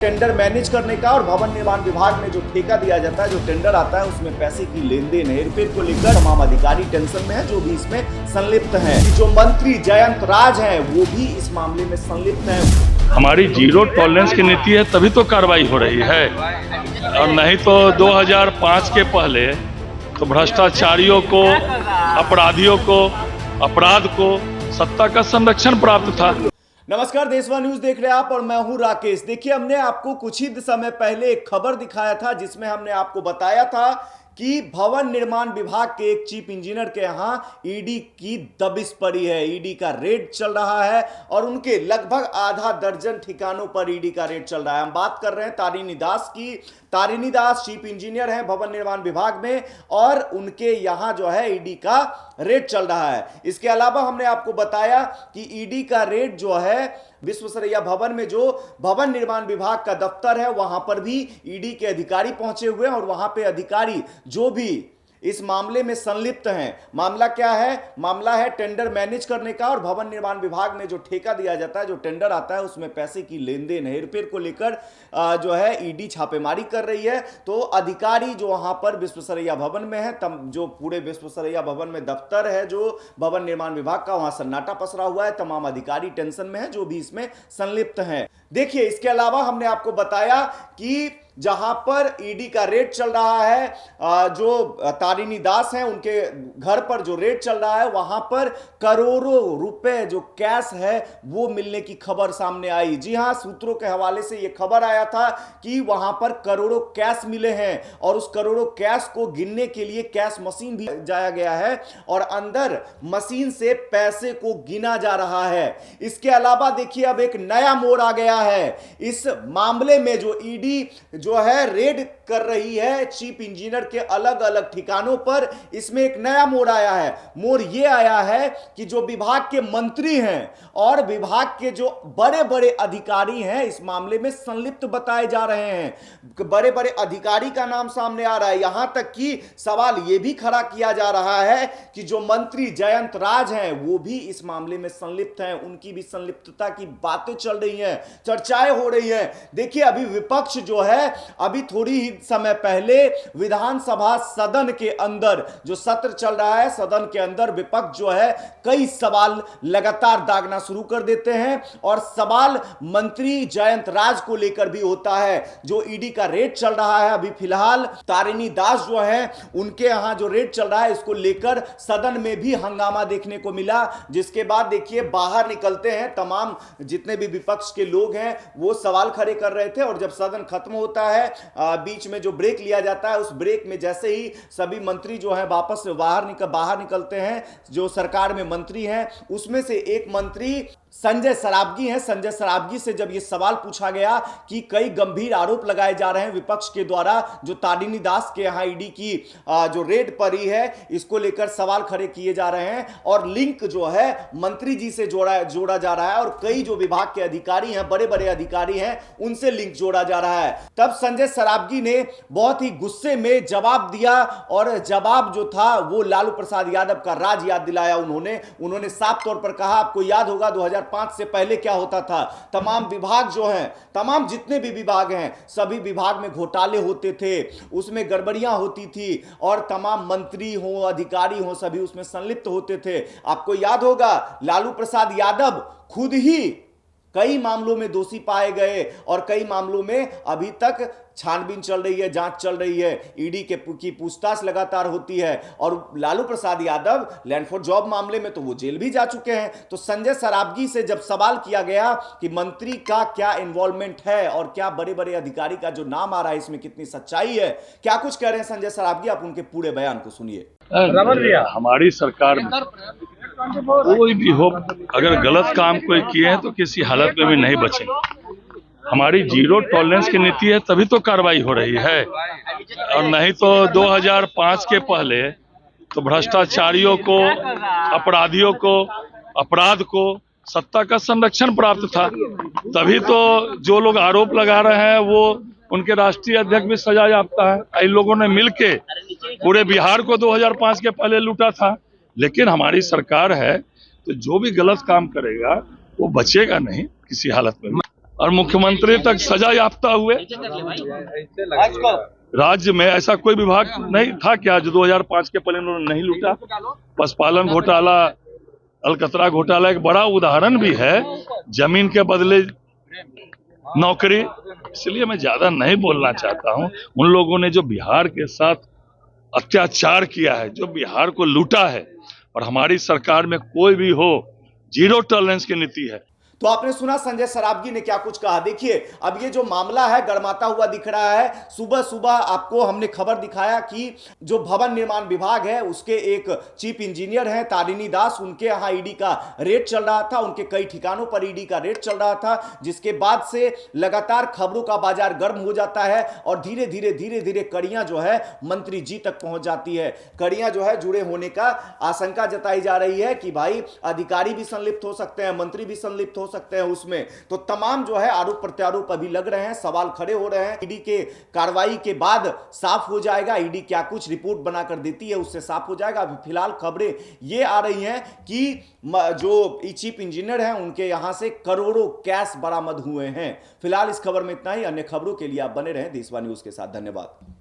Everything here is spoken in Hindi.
टेंडर मैनेज करने का और भवन निर्माण विभाग में जो ठेका दिया जाता है, जो टेंडर आता है, उसमें पैसे की लेन देन हेरफेर को लेकर तमाम अधिकारी टेंशन में है, जो भी इसमें संलिप्त हैं। जो मंत्री जयंत राज हैं, वो भी इस मामले में संलिप्त हैं। हमारी जीरो टॉलरेंस की नीति है, तभी तो कार्रवाई हो रही है, और नहीं तो 2005 के पहले तो भ्रष्टाचारियों को, अपराधियों को, अपराध को सत्ता का संरक्षण प्राप्त था। नमस्कार, देशवा न्यूज देख रहे हैं आप और मैं हूं राकेश। देखिए, हमने आपको कुछ ही समय पहले एक खबर दिखाया था जिसमें हमने आपको बताया था कि भवन निर्माण विभाग के एक चीफ इंजीनियर के यहां ईडी की दबिश पड़ी है। ईडी का रेड चल रहा है और उनके लगभग आधा दर्जन ठिकानों पर ईडी का रेड चल रहा है। हम बात कर रहे हैं तारिणी दास की। तारिणी दास चीफ इंजीनियर हैं भवन निर्माण विभाग में और उनके यहां जो है ईडी का रेड चल रहा है। इसके अलावा हमने आपको बताया कि ईडी का रेड जो है विश्वेश्वरैया भवन में, जो भवन निर्माण विभाग का दफ्तर है, वहां पर भी ईडी के अधिकारी पहुंचे हुए हैं और वहां पे अधिकारी जो भी इस मामले में संलिप्त हैं। मामला क्या है? मामला है टेंडर मैनेज करने का और भवन निर्माण विभाग में जो ठेका दिया जाता है, जो टेंडर आता है, उसमें पैसे की लेन देन हेरफेर को लेकर जो है ईडी छापेमारी कर रही है। तो अधिकारी जो वहां पर विश्वेश्वरैया भवन में है, जो पूरे विश्वेश्वरैया भवन में दफ्तर है जो भवन निर्माण विभाग का, वहां सन्नाटा पसरा हुआ है। तमाम अधिकारी टेंशन में है जो भी इसमें संलिप्त हैं। देखिए, इसके अलावा हमने आपको बताया कि जहां पर ईडी का रेड चल रहा है, जो तारिणी दास हैं उनके घर पर जो रेड चल रहा है, वहां पर करोड़ों रुपए जो कैश है वो मिलने की खबर सामने आई। जी हां, सूत्रों के हवाले से यह खबर आया था कि वहां पर करोड़ों कैश मिले हैं और उस करोड़ों कैश को गिनने के लिए कैश मशीन भी जाया गया है और अंदर मशीन से पैसे को गिना जा रहा है। इसके अलावा देखिए, अब एक नया मोड़ आ गया है इस मामले में। जो ईडी जो है रेड कर रही है चीफ इंजीनियर के अलग अलग ठिकानों पर, इसमें एक नया मोड़ आया है। मोड़ यह आया है कि जो विभाग के मंत्री हैं और विभाग के जो बड़े बड़े अधिकारी हैं इस मामले में संलिप्त बताए जा रहे हैं। बड़े बड़े अधिकारी का नाम सामने आ रहा है। यहां तक कि सवाल यह भी खड़ा किया जा रहा है कि जो मंत्री जयंत राज हैं वो भी इस मामले में संलिप्त हैं। उनकी भी संलिप्तता की बातें चल रही हैं, चर्चाएं हो रही हैं। देखिए, अभी विपक्ष जो है, अभी थोड़ी ही समय पहले विधानसभा सदन के अंदर जो सत्र चल रहा है, सदन के अंदर विपक्ष जो है कई सवाल लगातार दागना शुरू कर देते हैं और सवाल मंत्री जयंत राज को लेकर भी होता है। जो ईडी का रेड चल रहा है, अभी फिलहाल तारिणी दास जो है उनके यहां जो रेड चल रहा है, इसको लेकर सदन में भी हंगामा देखने को मिला। जिसके बाद देखिए, बाहर निकलते हैं तमाम जितने भी विपक्ष के लोग हैं वो सवाल खड़े कर रहे थे और जब सदन खत्म होता है, बीच में जो ब्रेक लिया जाता है, उस ब्रेक में जैसे ही सभी मंत्री जो है वापस बाहर निकलते हैं, जो सरकार में मंत्री हैं, उसमें से एक मंत्री संजय सरावगी हैं। संजय सरावगी से जब यह सवाल पूछा गया कि कई गंभीर आरोप लगाए जा रहे हैं विपक्ष के द्वारा, जो तारिणी दास के यहां ईडी की जो रेड पड़ी है, इसको लेकर सवाल खड़े किए जा रहे हैं और लिंक जो है मंत्री जी से जोड़ा जा रहा है और कई जो विभाग के अधिकारी हैं, बड़े बड़े अधिकारी हैं, उनसे लिंक जोड़ा जा रहा है। तब संजय सरावगी ने बहुत ही गुस्से में जवाब दिया और जवाब जो था वो लालू प्रसाद यादव का राज याद दिलाया। उन्होंने साफ तौर पर कहा, आपको याद होगा 2005 से पहले क्या होता था। तमाम विभाग जो हैं, तमाम जितने भी विभाग हैं, सभी विभाग में घोटाले होते थे, उसमें गड़बड़ियां होती थी और तमाम मंत्री हो, अधिकारी हो, सभी उसमें संलिप्त होते थे। आपको याद होगा लालू प्रसाद यादव खुद ही कई मामलों में दोषी पाए गए और कई मामलों में अभी तक छानबीन चल रही है, जांच चल रही है, ईडी की पूछताछ लगातार होती है। और Lalu Prasad Yadav land for job मामले में तो वो जेल भी जा चुके हैं। तो संजय सरावगी से जब सवाल किया गया कि मंत्री का क्या इन्वॉल्वमेंट है और क्या बड़े बड़े अधिकारी का जो नाम आ रहा है इसमें कितनी सच्चाई है, क्या कुछ कह रहे हैं संजय सरावगी, आप उनके पूरे बयान को सुनिए। हमारी सरकार में कोई भी हो, अगर गलत काम कोई किए हैं तो किसी हालत में भी नहीं बचेंगे। हमारी जीरो टॉलरेंस की नीति है, तभी तो कार्रवाई हो रही है, और नहीं तो 2005 के पहले तो भ्रष्टाचारियों को, अपराधियों को, अपराध को सत्ता का संरक्षण प्राप्त था। तभी तो जो लोग आरोप लगा रहे हैं वो उनके राष्ट्रीय अध्यक्ष भी सजा याफ्ता है। इन लोगों ने मिलके पूरे बिहार को 2005 के पहले लूटा था। लेकिन हमारी सरकार है तो जो भी गलत काम करेगा वो बचेगा नहीं किसी हालत में। और मुख्यमंत्री तक सजा याफ्ता हुए। राज्य में ऐसा कोई विभाग नहीं था क्या जो 2005 के पहले उन्होंने नहीं लूटा। पशुपालन घोटाला, अलकतरा घोटाला एक बड़ा उदाहरण भी है, जमीन के बदले नौकरी। इसलिए मैं ज्यादा नहीं बोलना चाहता हूं। उन लोगों ने जो बिहार के साथ अत्याचार किया है, जो बिहार को लूटा है, और हमारी सरकार में कोई भी हो, जीरो टॉलरेंस की नीति है। तो आपने सुना संजय सरावगी ने क्या कुछ कहा। देखिए अब ये जो मामला है गरमाता हुआ दिख रहा है। सुबह सुबह आपको हमने खबर दिखाया कि जो भवन निर्माण विभाग है उसके एक चीफ इंजीनियर हैं तारिणी दास, उनके यहाँ ईडी का रेड चल रहा था, उनके कई ठिकानों पर ईडी का रेड चल रहा था, जिसके बाद से लगातार खबरों का बाजार गर्म हो जाता है और धीरे धीरे कड़ियां जो है मंत्री जी तक पहुंच जाती है। कड़ियां जो है जुड़े होने का आशंका जताई जा रही है कि भाई अधिकारी भी संलिप्त हो सकते हैं, मंत्री भी संलिप्त हो सकते हैं उसमें। तो तमाम जो है आरोप प्रत्यारोप अभी लग रहे हैं, सवाल खड़े हो रहे हैं। ईडी के कार्रवाई के बाद साफ हो जाएगा, ईडी क्या कुछ रिपोर्ट बनाकर देती है उससे साफ हो जाएगा। अभी फिलहाल खबरें ये आ रही हैं कि जो चीफ इंजीनियर हैं उनके यहां से करोड़ों कैश बरामद हुए हैं। फिलहाल इस खबर में इतना ही। अन्य खबरों के लिए आप बने रहें देशवा न्यूज के साथ। धन्यवाद।